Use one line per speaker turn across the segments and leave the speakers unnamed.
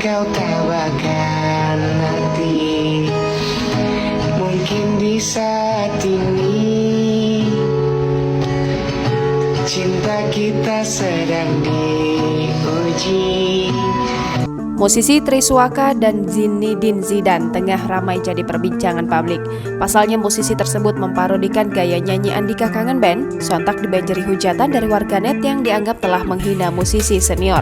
kau tak bakal ngerti. Mungkin di saat ini cinta kita sedang diuji.
Musisi Triswaka dan Zinedine Zidane tengah ramai jadi perbincangan publik. Pasalnya musisi tersebut memparodikan gaya nyanyi Andika Kangen Band, sontak dibanjiri hujatan dari warganet yang dianggap telah menghina musisi senior.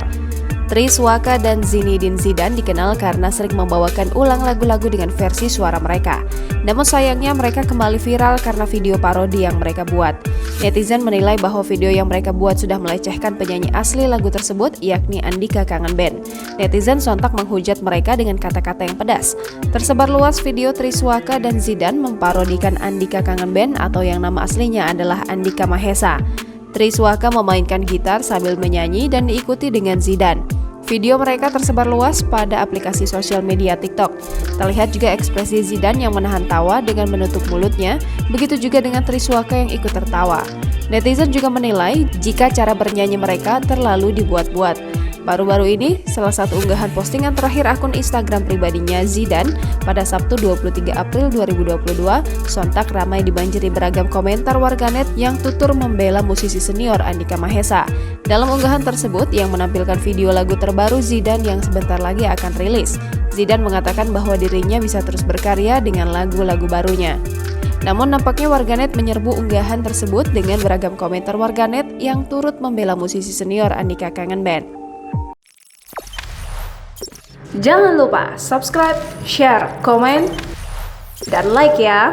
Triswaka dan Zinedine Zidane dikenal karena sering membawakan ulang lagu-lagu dengan versi suara mereka. Namun sayangnya mereka kembali viral karena video parodi yang mereka buat. Netizen menilai bahwa video yang mereka buat sudah melecehkan penyanyi asli lagu tersebut, yakni Andika Kangen Band. Netizen sontak menghujat mereka dengan kata-kata yang pedas. Tersebar luas video Triswaka dan Zidane memparodikan Andika Kangen Band atau yang nama aslinya adalah Andika Mahesa. Triswaka memainkan gitar sambil menyanyi dan diikuti dengan Zidane. Video mereka tersebar luas pada aplikasi sosial media TikTok. Terlihat juga ekspresi Zidane yang menahan tawa dengan menutup mulutnya, begitu juga dengan Triswaka yang ikut tertawa. Netizen juga menilai jika cara bernyanyi mereka terlalu dibuat-buat. Baru-baru ini, salah satu unggahan postingan terakhir akun Instagram pribadinya Zidane pada Sabtu 23 April 2022 sontak ramai dibanjiri beragam komentar warganet yang tutur membela musisi senior Andika Mahesa. Dalam unggahan tersebut yang menampilkan video lagu terbaru Zidane yang sebentar lagi akan rilis, Zidane mengatakan bahwa dirinya bisa terus berkarya dengan lagu-lagu barunya. Namun nampaknya warganet menyerbu unggahan tersebut dengan beragam komentar warganet yang turut membela musisi senior Andika Kangen Band. Jangan lupa subscribe, share, komen, dan like ya!